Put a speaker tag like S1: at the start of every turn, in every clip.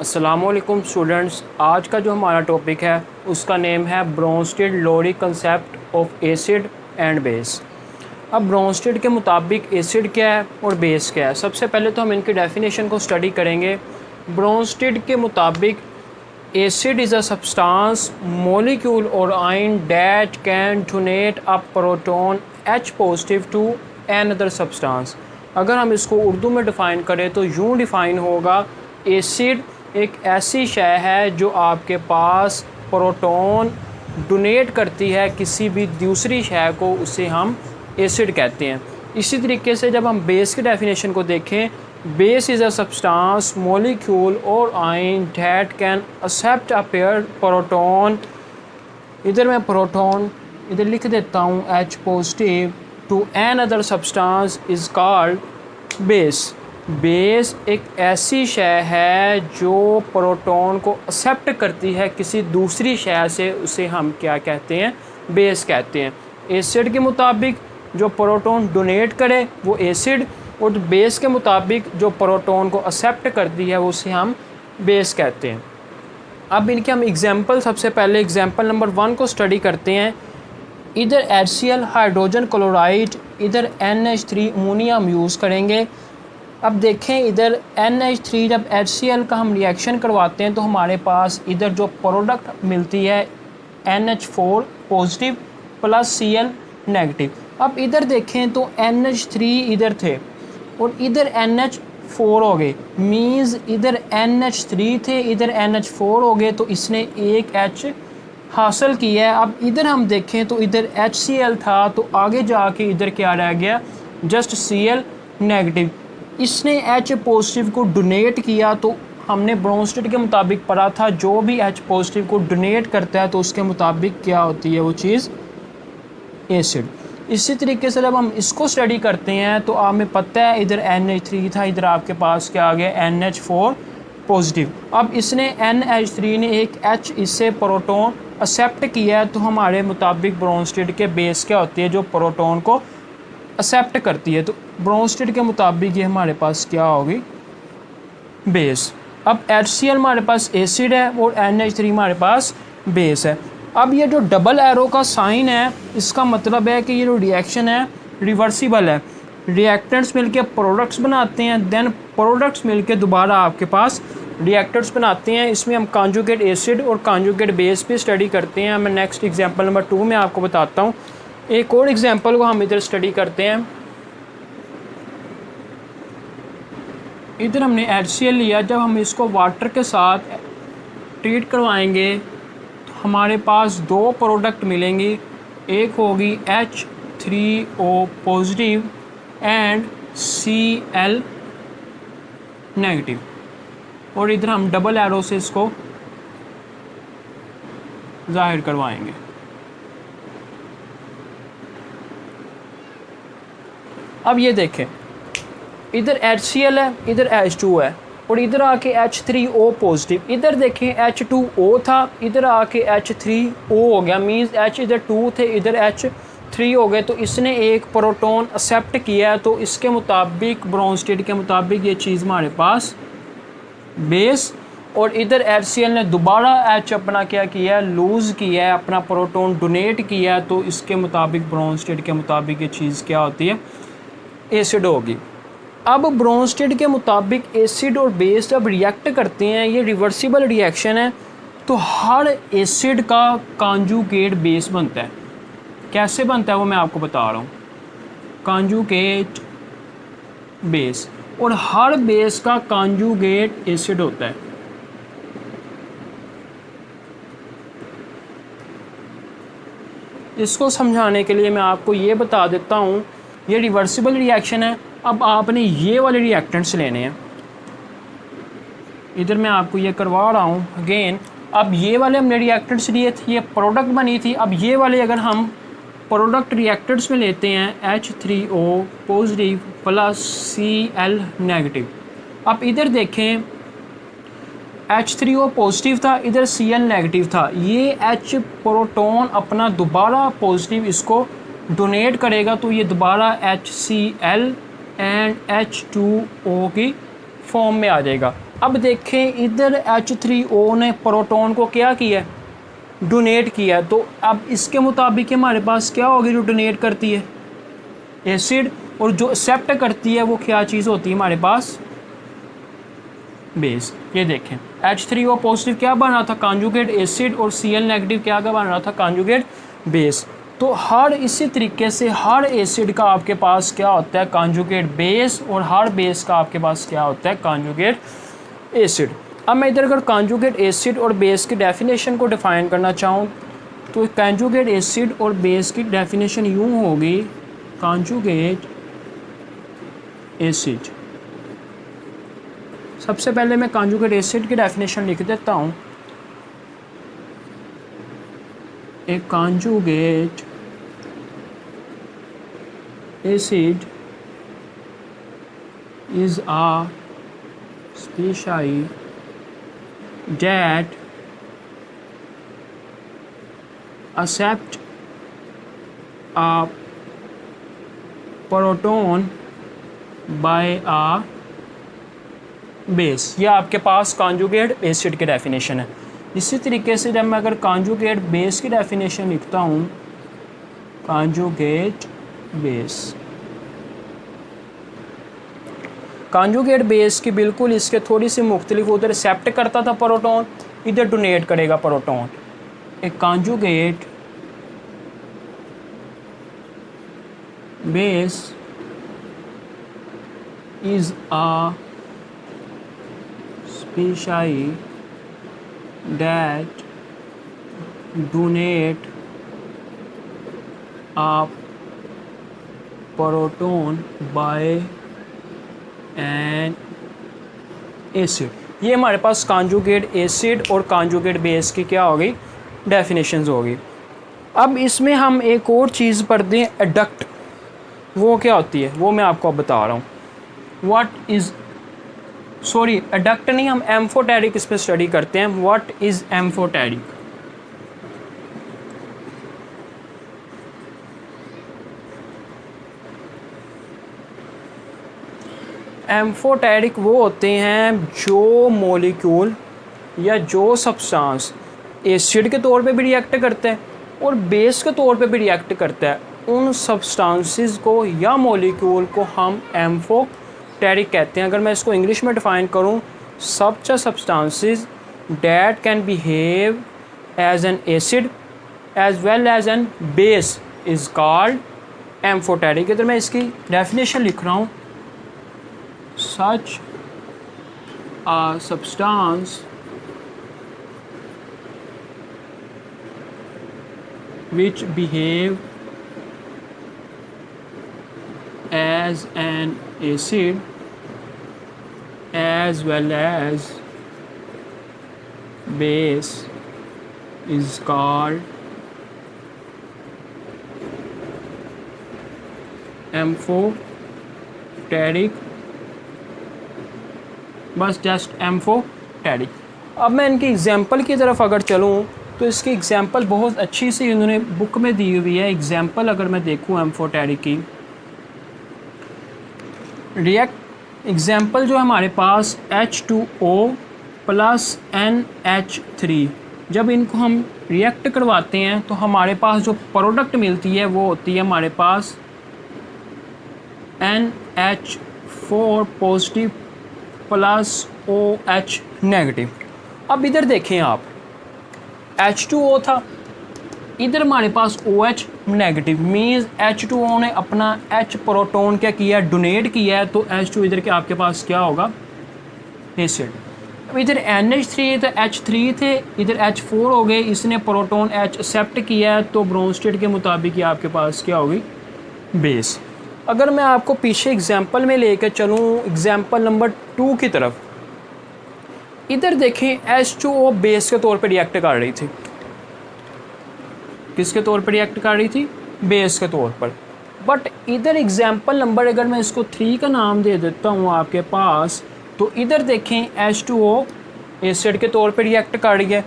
S1: अस्सलामुअलैकुम स्टूडेंट्स, आज का जो हमारा टॉपिक है उसका नेम है Bronsted Lowry concept of acid and base. अब ब्रोंस्टेड के मुताबिक एसिड क्या है और बेस क्या है। सबसे पहले तो हम इनकी डेफिनेशन को स्टडी करेंगे। ब्रोंस्टेड के मुताबिक acid is a substance molecule और ion that can donate a proton H positive to another substance. अगर हम इसको उर्दू में डिफ़ाइन करें तो यूँ डिफ़ाइन होगा, एसिड एक ऐसी शय है जो आपके पास प्रोटॉन डोनेट करती है किसी भी दूसरी शय को, उसे हम एसिड कहते हैं। इसी तरीके से जब हम बेस की डेफिनेशन को देखें, base is a substance molecule और ion that can accept a pair proton. इधर मैं प्रोटॉन इधर लिख देता हूँ H positive to another substance is called base. Base एक ऐसी शय है जो प्रोटॉन को एक्सेप्ट करती है किसी दूसरी शय से, उसे हम क्या कहते हैं? बेस कहते हैं। एसिड के मुताबिक जो प्रोटॉन डोनेट करे वो एसिड, और बेस के मुताबिक जो प्रोटॉन को एक्सेप्ट करती है उसे हम बेस कहते हैं। अब इनके हम एग्जांपल, सबसे पहले एग्जांपल नंबर 1 को स्टडी करते हैं। इधर HCl हाइड्रोजन क्लोराइड, इधर NH3 अमोनियम यूज़ करेंगे। अब देखें, इधर NH3 जब HCl का हम रिएक्शन करवाते हैं तो हमारे पास इधर जो प्रोडक्ट मिलती है NH4 positive plus Cl negative. अब इधर देखें तो NH3 इधर थे और इधर NH4 हो गए, मीन्स इधर NH3 थे, इधर NH4 हो गए, तो इसने एक H हासिल किया है। अब इधर हम देखें तो इधर HCl था, तो आगे जाके इधर क्या रह गया? Just Cl negative. इसने H पॉजिटिव को डोनेट किया, तो हमने ब्रोंस्टेड के मुताबिक पढ़ा था जो भी H पॉजिटिव को डोनेट करता है तो उसके मुताबिक क्या होती है वो चीज़? एसिड। इसी तरीके से जब हम इसको स्टडी करते हैं तो हमें पता है इधर NH3 था, इधर आपके पास क्या आ गया? NH4 positive. अब इसने NH3 ने एक H इससे प्रोटॉन एक्सेप्ट किया है, तो हमारे मुताबिक ब्रोंस्टेड के बेस क्या होती है? जो प्रोटॉन को एक्सेप्ट करती है। तो ब्रोंस्टेड के मुताबिक ये हमारे पास क्या होगी? बेस। अब HCl हमारे पास एसिड है और NH3 हमारे पास बेस है। अब ये जो डबल एरो का साइन है, इसका मतलब है कि ये जो रिएक्शन है रिवर्सिबल है। रिएक्टेंट्स मिलके प्रोडक्ट्स बनाते हैं, देन प्रोडक्ट्स मिलके दोबारा आपके पास रिएक्टेंट्स बनाते हैं। इसमें हम कॉन्जुगेट एसिड और कॉन्जुगेट बेस पे स्टडी करते हैं। मैं नेक्स्ट एग्जांपल नंबर 2 में आपको बताता हूँ। एक और एग्जांपल को हम इधर स्टडी करते हैं। इधर हमने HCl लिया, जब हम इसको वाटर के साथ ट्रीट करवाएंगे तो हमारे पास दो प्रोडक्ट मिलेंगी। एक होगी H3O positive and Cl negative, और इधर हम डबल एरो से इसको जाहिर करवाएंगे। अब ये देखें, इधर HCl है, इधर H2 है, और इधर आके H3O पॉजिटिव। इधर देखें H2O था, इधर आके H3O हो गया, मीन्स H इधर 2 थे, इधर H3 हो गए, तो इसने एक प्रोटॉन एक्सेप्ट किया है। तो इसके मुताबिक, ब्रोंस्टेड के मुताबिक, ये चीज़ हमारे पास बेस, और इधर HCl ने दोबारा H अपना क्या किया है? लूज़ किया है, अपना प्रोटॉन डोनेट किया है। तो इसके मुताबिक, ब्रोंस्टेड के मुताबिक, ये चीज़ क्या होती है? एसिड होगी। अब ब्रोंस्टेड के मुताबिक एसिड और बेस जब रिएक्ट करते हैं, ये रिवर्सिबल रिएक्शन है, तो हर एसिड का कॉन्जुगेट बेस बनता है। कैसे बनता है वो मैं आपको बता रहा हूँ। कॉन्जुगेट बेस, और हर बेस का कॉन्जुगेट एसिड होता है। इसको समझाने के लिए मैं आपको ये बता देता हूँ, ये रिवर्सिबल रिएक्शन है। अब आपने ये वाले रिएक्टेंट्स लेने हैं, इधर मैं आपको ये करवा रहा हूँ अगेन। अब ये वाले हमने रिएक्टेंट्स लिए थे, ये प्रोडक्ट बनी थी। अब ये वाले अगर हम प्रोडक्ट रिएक्टेंट्स में लेते हैं H3O positive plus Cl negative. अब इधर देखें, H3O पॉजिटिव था, इधर Cl नेगेटिव था। ये H प्रोटॉन अपना दोबारा पॉजिटिव इसको डोनेट करेगा, तो ये दोबारा HCl एंड H2O की फॉर्म में आ जाएगा। अब देखें इधर H3O ने प्रोटॉन को क्या किया, डोनेट किया, तो अब इसके मुताबिक हमारे पास क्या होगी जो डोनेट करती है, एसिड, और जो एक्सेप्ट करती है वो क्या चीज़ होती है हमारे पास, बेस। ये देखें H3O पॉजिटिव क्या बन रहा था, कॉन्जुगेट एसिड, और Cl नेगेटिव क्या बन रहा था, कॉन्जुगेट बेस। तो हर इसी तरीके से हर एसिड का आपके पास क्या होता है, कॉन्जुगेट बेस, और हर बेस का आपके पास क्या होता है, कॉन्जुगेट एसिड। अब मैं इधर अगर कॉन्जुगेट एसिड और बेस की डेफिनेशन को डिफ़ाइन करना चाहूँ तो कॉन्जुगेट एसिड और बेस की डेफिनेशन यूँ होगी, कॉन्जुगेट एसिड। सबसे पहले मैं कॉन्जुगेट एसिड की डेफिनेशन लिख देता हूँ। एक conjugate acid is a species that accept a proton by a base। ये आपके पास कॉन्जुगेट एसिड की डेफिनेशन है। इसी तरीके से जब मैं अगर कॉन्जुगेट बेस की डेफिनेशन लिखता हूँ, कॉन्जुगेट बेस, कॉन्जुगेट बेस की बिल्कुल इसके थोड़ी सी मुख्तलिफ, उधर एक्सेप्ट करता था प्रोटॉन, इधर डोनेट करेगा प्रोटॉन। एक conjugate base is a species that donate a proton by an acid। ये हमारे पास कॉन्जुगेट एसिड और कॉन्जुगेट बेस की क्या होगी, डेफिनेशंस होगी। अब इसमें हम एक और चीज़ पढ़ दें, एडक्ट, वो क्या होती है वो मैं आपको बता रहा हूँ। व्हाट इज़, सॉरी एडक्ट नहीं, हम एम्फोटेरिक इस पर स्टडी करते हैं। What is amphoteric? एम्फोटेरिक वो होते हैं जो मॉलिक्यूल या जो सब्सटेंस एसिड के तौर पे भी रिएक्ट करता है और बेस के तौर पे भी रिएक्ट करता है, उन सब्सटेंसेस को या मॉलिक्यूल को हम एम्फोटेरिक कहते हैं। अगर मैं इसको इंग्लिश में डिफ़ाइन करूँ, such substances that can behave as an acid as well as an base is called amphoteric. इधर मैं इसकी डेफिनेशन लिख रहा हूँ, such a substance which behave as an acid as well as base is called amphoteric. बस just amphoteric. अब मैं इनकी एग्जांपल की तरफ अगर चलूँ तो इसकी एग्जांपल बहुत अच्छी सी इन्होंने बुक में दी हुई है। एग्जांपल अगर मैं देखूँ एम्फोटेरिक की रिएक्ट एग्जांपल जो हमारे पास H2O प्लस NH3, जब इनको हम रिएक्ट करवाते हैं तो हमारे पास जो प्रोडक्ट मिलती है वो होती है हमारे पास NH4 positive plus OH negative. अब इधर देखें आप, H2O था, इधर हमारे पास OH नेगेटिव, मीन्स H2O ने अपना H प्रोटॉन क्या किया, डोनेट किया है, तो H2 इधर के आपके पास क्या होगा, एसिड। अब इधर NH3 तो H3 थे, इधर H4 हो गए, इसने प्रोटॉन H एक्सेप्ट किया है, तो ब्रोंस्टेड के मुताबिक ये आपके पास क्या होगी, बेस। अगर मैं आपको पीछे एग्जाम्पल में लेकर चलूँ एग्जाम्पल नंबर 2 की तरफ, इधर देखें H2O बेस के तौर पे रिएक्ट कर रही थी। किसके तौर पे रिएक्ट कर रही थी, बेस के तौर पर। बट इधर एग्जाम्पल नंबर अगर मैं इसको 3 का नाम दे देता हूँ आपके पास, तो इधर देखें H2O एसिड के तौर पे रिएक्ट कर रही है।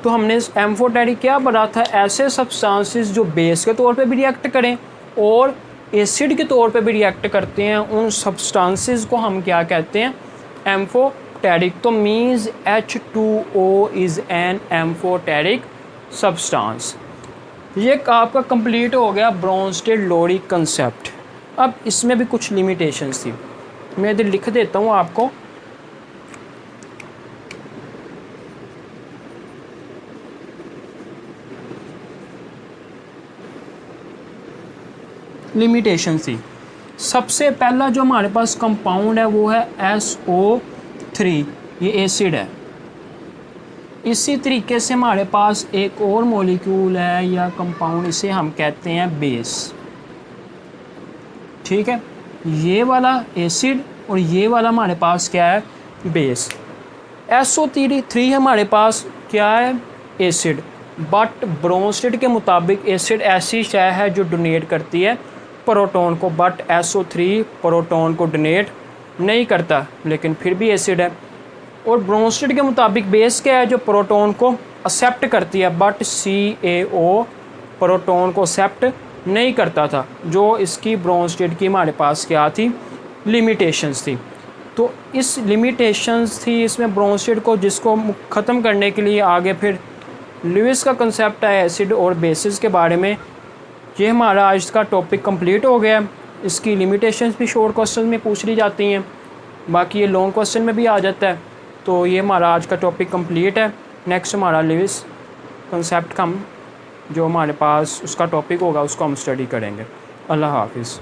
S1: तो हमने एम्फोटेरिक क्या पढ़ा था, ऐसे सब्सटेंसेस जो बेस के तौर पे भी रिएक्ट करें और एसिड के तौर पे भी रिएक्ट करते हैं, उन सब्सटेंसेस को हम क्या कहते हैं, टैरिक, तो means H2O is an amphoteric substance. ये आपका कंप्लीट हो गया ब्रोंस्टेड-लोरी कंसेप्ट। अब इसमें भी कुछ लिमिटेशंस थी, मैं इधर लिख देता हूँ आपको। लिमिटेशन थी। सबसे पहला जो हमारे पास कंपाउंड है वो है SO3, ये एसिड है। इसी तरीके से हमारे पास एक और मॉलिक्यूल है या कंपाउंड, इसे हम कहते हैं बेस। ठीक है, ये वाला एसिड और ये वाला हमारे पास क्या है, बेस। SO3 हमारे पास क्या है, एसिड। बट ब्रोंस्टेड के मुताबिक एसिड ऐसी शय है जो डोनेट करती है प्रोटॉन को, बट SO3 प्रोटॉन को डोनेट नहीं करता, लेकिन फिर भी एसिड है। और ब्रोंस्टेड के मुताबिक बेस क्या है, जो प्रोटॉन को एक्सेप्ट करती है, बट CaO प्रोटॉन को एक्सेप्ट नहीं करता था। जो इसकी ब्रोंस्टेड की हमारे पास क्या थी, लिमिटेशंस थी। तो इस लिमिटेशंस थी इसमें ब्रोंस्टेड को, जिसको ख़त्म करने के लिए आगे फिर लुईस का कंसेप्ट है एसिड और बेसिस के बारे में। ये हमारा आज का टॉपिक कंप्लीट हो गया। इसकी लिमिटेशंस भी शॉर्ट क्वेश्चन में पूछ ली जाती हैं, बाकी ये लॉन्ग क्वेश्चन में भी आ जाता है। तो ये हमारा आज का टॉपिक कंप्लीट है। नेक्स्ट हमारा लुईस कंसेप्ट का जो हमारे पास उसका टॉपिक होगा उसको हम स्टडी करेंगे। अल्लाह हाफिज़।